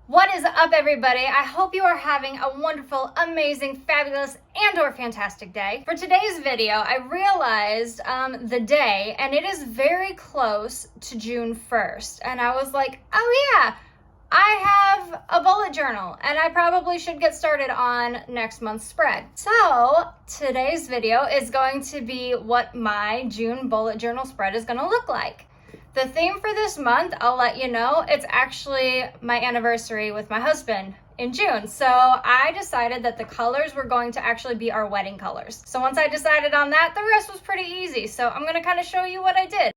What is up, everybody? I hope you are having a wonderful, amazing, fabulous, and/or fantastic day. For today's video, I realized the day, and it is very close to June 1st. And I was like, oh yeah, I have a bullet journal, and I probably should get started on next month's spread. So today's video is going to be what my June bullet journal spread is going to look like. The theme for this month, I'll let you know, it's actually my anniversary with my husband in June. So I decided that the colors were going to actually be our wedding colors. So once I decided on that, the rest was pretty easy. So I'm going to kind of show you what I did.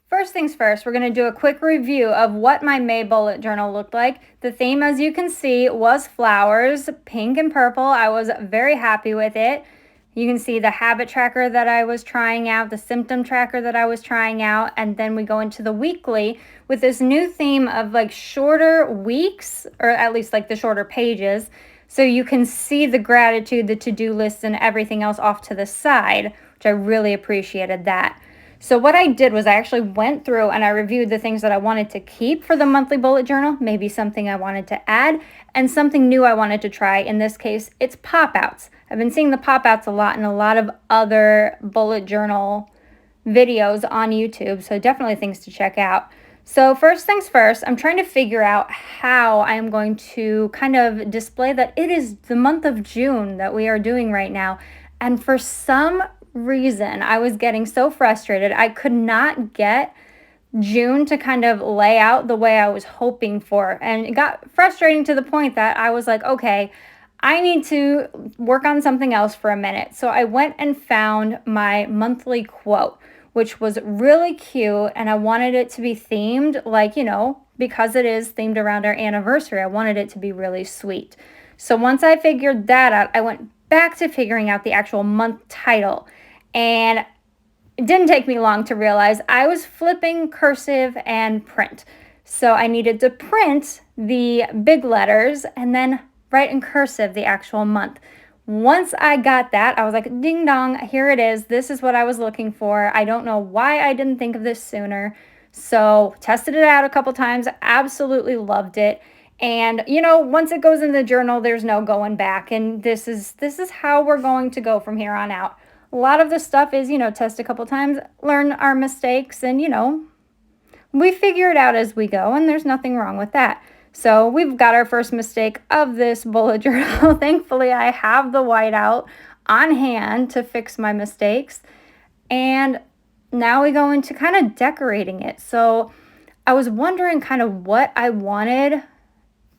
First things first, we're going to do a quick review of what my May bullet journal looked like. The theme, as you can see, was flowers, pink and purple. I was very happy with it. You can see the habit tracker that I was trying out, the symptom tracker that I was trying out, and then we go into the weekly with this new theme of like shorter weeks, or at least like the shorter pages, so you can see the gratitude, the to-do list, and everything else off to the side, which I really appreciated that. So what I did was I actually went through and I reviewed the things that I wanted to keep for the monthly bullet journal, maybe something I wanted to add, and something new I wanted to try. In this case, it's Popouts. I've been seeing the Popouts a lot in a lot of other bullet journal videos on YouTube, so definitely things to check out. So first things first, I'm trying to figure out how I am going to kind of display that it is the month of June that we are doing right now. And for some reason, I was getting so frustrated. I could not get June to kind of lay out the way I was hoping for. And it got frustrating to the point that I was like, okay, I need to work on something else for a minute. So I went and found my monthly quote, which was really cute. And I wanted it to be themed, like, you know, because it is themed around our anniversary, I wanted it to be really sweet. So once I figured that out, I went back to figuring out the actual month title. And it didn't take me long to realize I was flipping cursive and print. So I needed to print the big letters and then write in cursive the actual month. Once I got that, I was like, ding dong, here it is. This is what I was looking for. I don't know why I didn't think of this sooner. So tested it out a couple times, absolutely loved it. And, you know, once it goes in the journal, there's no going back. And this is how we're going to go from here on out. A lot of the stuff is, you know, test a couple times, learn our mistakes, and, you know, we figure it out as we go, and there's nothing wrong with that. So we've got our first mistake of this bullet journal. Thankfully, I have the whiteout on hand to fix my mistakes. And now we go into kind of decorating it. So I was wondering kind of what I wanted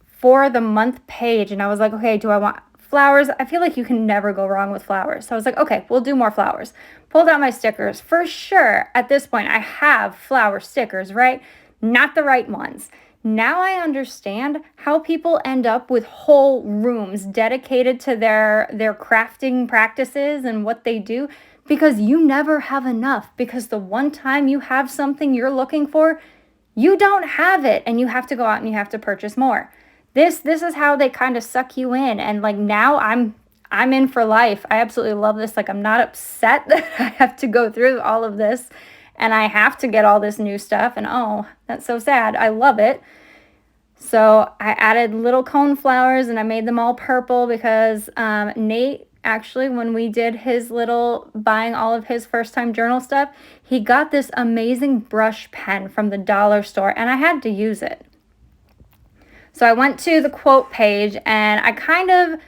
for the month page. And I was like, okay, do I want flowers? I feel like you can never go wrong with flowers. So I was like, okay, we'll do more flowers. Pulled out my stickers. For sure, at this point, I have flower stickers, right? Not the right ones. Now I understand how people end up with whole rooms dedicated to their crafting practices and what they do, because you never have enough. Because the one time you have something you're looking for, you don't have it, and you have to go out and you have to purchase more. This is how they kind of suck you in. And like now I'm in for life. I absolutely love this. Like I'm not upset that I have to go through all of this and I have to get all this new stuff. And oh, that's so sad. I love it. So I added little cone flowers and I made them all purple because Nate, actually, when we did his little buying all of his first time journal stuff, he got this amazing brush pen from the dollar store and I had to use it. So I went to the quote page and I kind of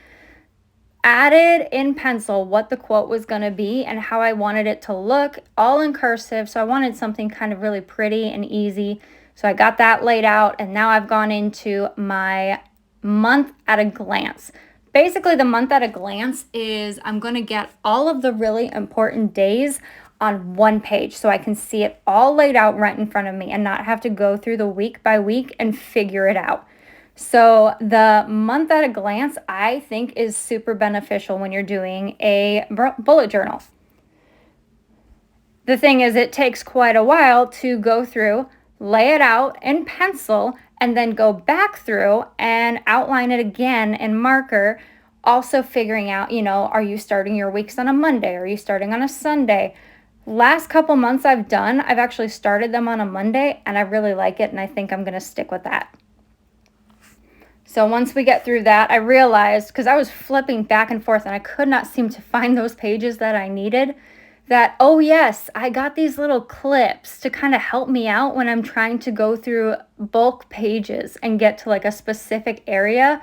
added in pencil what the quote was going to be and how I wanted it to look, all in cursive. So I wanted something kind of really pretty and easy. So I got that laid out, and now I've gone into my month at a glance. Basically, the month at a glance is I'm going to get all of the really important days on one page so I can see it all laid out right in front of me and not have to go through the week by week and figure it out. So the month at a glance, I think, is super beneficial when you're doing a bullet journal. The thing is, it takes quite a while to go through, lay it out in pencil, and then go back through and outline it again in marker. Also figuring out, you know, are you starting your weeks on a Monday? Are you starting on a Sunday? Last couple months I've actually started them on a Monday, and I really like it, and I think I'm going to stick with that. So once we get through that, I realized, because I was flipping back and forth and I could not seem to find those pages that I needed, that, oh yes, I got these little clips to kind of help me out when I'm trying to go through bulk pages and get to like a specific area.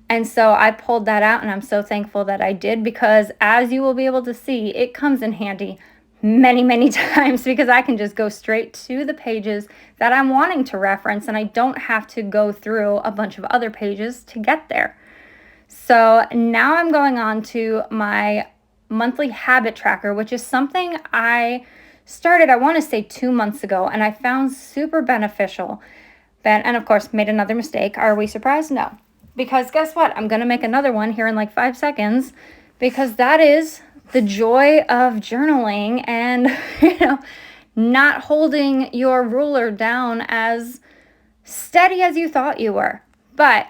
And so I pulled that out, and I'm so thankful that I did, because as you will be able to see, it comes in handy many, many times, because I can just go straight to the pages that I'm wanting to reference, and I don't have to go through a bunch of other pages to get there. So now I'm going on to my monthly habit tracker, which is something I started, I want to say 2 months ago, and I found super beneficial. And of course, made another mistake. Are we surprised? No. Because guess what? I'm going to make another one here in like 5 seconds, because that is the joy of journaling and, not holding your ruler down as steady as you thought you were. But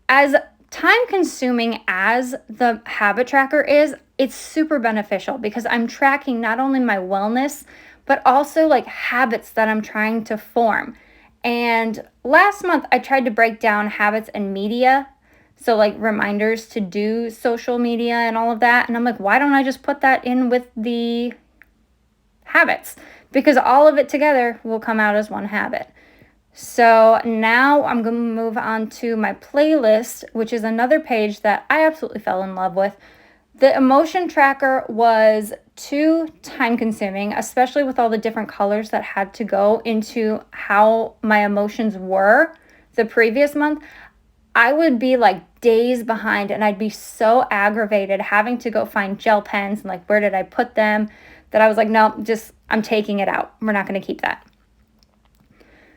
as time consuming as the habit tracker is, it's super beneficial, because I'm tracking not only my wellness, but also like habits that I'm trying to form. And last month I tried to break down habits and media. So like reminders to do social media and all of that. And I'm like, why don't I just put that in with the habits? Because all of it together will come out as one habit. So now I'm going to move on to my playlist, which is another page that I absolutely fell in love with. The emotion tracker was too time consuming, especially with all the different colors that had to go into how my emotions were the previous month. I would be like days behind, and I'd be so aggravated having to go find gel pens and like, where did I put them? That I was like, no, just, I'm taking it out. We're not going to keep that.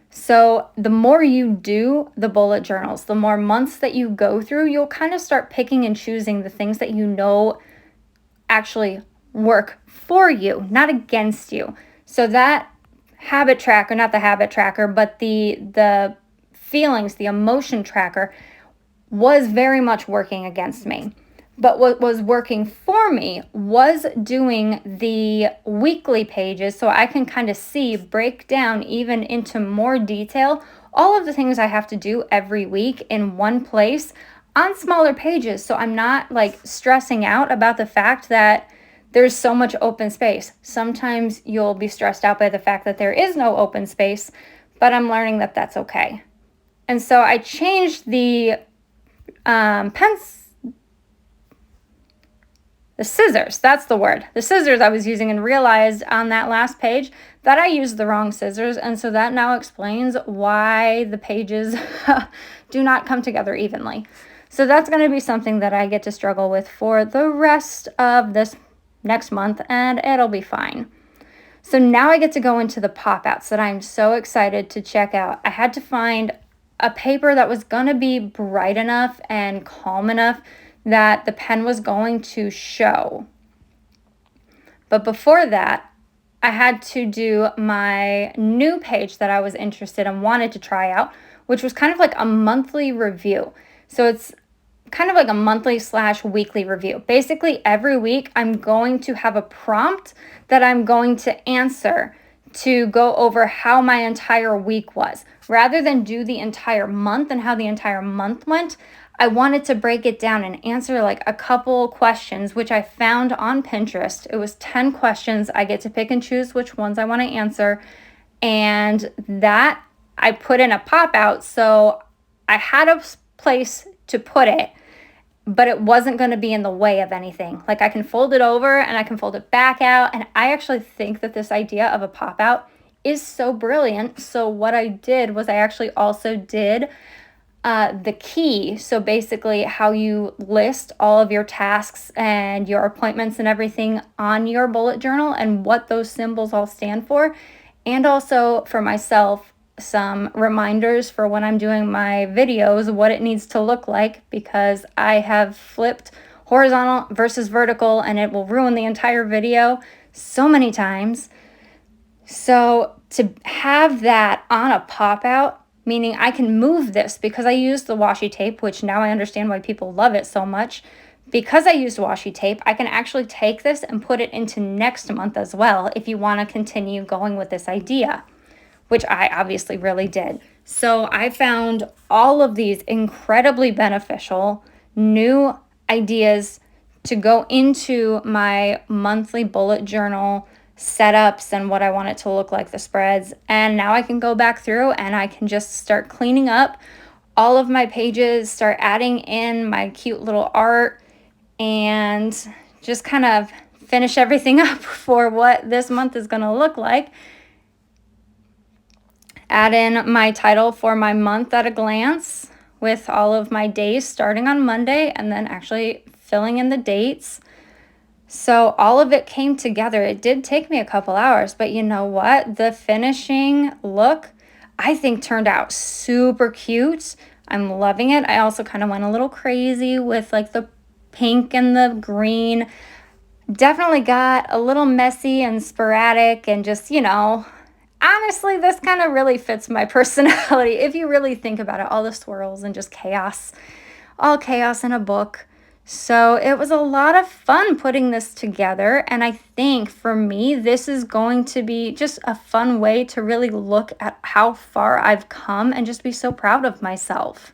So the more you do the bullet journals, the more months that you go through, you'll kind of start picking and choosing the things that you know actually work for you, not against you. So that habit tracker, not the habit tracker, but the feelings, the emotion tracker was very much working against me. But what was working for me was doing the weekly pages, so I can kind of break down even into more detail all of the things I have to do every week in one place on smaller pages. So I'm not like stressing out about the fact that there's so much open space. Sometimes you'll be stressed out by the fact that there is no open space, but I'm learning that that's okay. And so I changed the scissors, that's the word. The scissors I was using, and realized on that last page that I used the wrong scissors. And so that now explains why the pages do not come together evenly. So that's going to be something that I get to struggle with for the rest of this next month, and it'll be fine. So now I get to go into the pop-outs that I'm so excited to check out. I had to find a paper that was going to be bright enough and calm enough that the pen was going to show. But before that, I had to do my new page that I was interested and wanted to try out, which was kind of like a monthly review. So it's kind of like a monthly / weekly review. Basically, every week I'm going to have a prompt that I'm going to answer to go over how my entire week was. Rather than do the entire month and how the entire month went, I wanted to break it down and answer like a couple questions, which I found on Pinterest. It was 10 questions. I get to pick and choose which ones I want to answer. And that I put in a pop-out. So I had a place to put it, but it wasn't going to be in the way of anything. Like I can fold it over and I can fold it back out. And I actually think that this idea of a pop-out is so brilliant. So what I did was I actually also did the key. So basically how you list all of your tasks and your appointments and everything on your bullet journal and what those symbols all stand for. And also for myself, some reminders for when I'm doing my videos, what it needs to look like, because I have flipped horizontal versus vertical and it will ruin the entire video so many times. So to have that on a pop-out, meaning I can move this because I used the washi tape, which now I understand why people love it so much. Because I used washi tape, I can actually take this and put it into next month as well if you want to continue going with this idea, which I obviously really did. So I found all of these incredibly beneficial new ideas to go into my monthly bullet journal setups and what I want it to look like, the spreads. And now I can go back through and I can just start cleaning up all of my pages, start adding in my cute little art, and just kind of finish everything up for what this month is going to look like. Add in my title for my month at a glance with all of my days starting on Monday and then actually filling in the dates. So all of it came together. It did take me a couple hours, but you know what? The finishing look, I think, turned out super cute. I'm loving it. I also kind of went a little crazy with like the pink and the green. Definitely got a little messy and sporadic and just, honestly, this kind of really fits my personality. If you really think about it, all the swirls and just chaos, all chaos in a book. So it was a lot of fun putting this together. And I think for me, this is going to be just a fun way to really look at how far I've come and just be so proud of myself.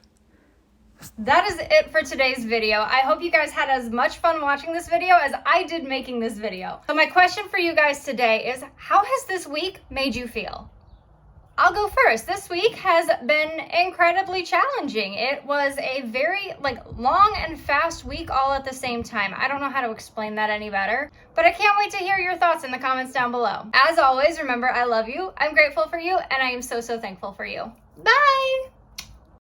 That is it for today's video. I hope you guys had as much fun watching this video as I did making this video. So my question for you guys today is, how has this week made you feel? I'll go first. This week has been incredibly challenging. It was a very long and fast week all at the same time. I don't know how to explain that any better, but I can't wait to hear your thoughts in the comments down below. As always, remember, I love you, I'm grateful for you, and I am so, so thankful for you. Bye!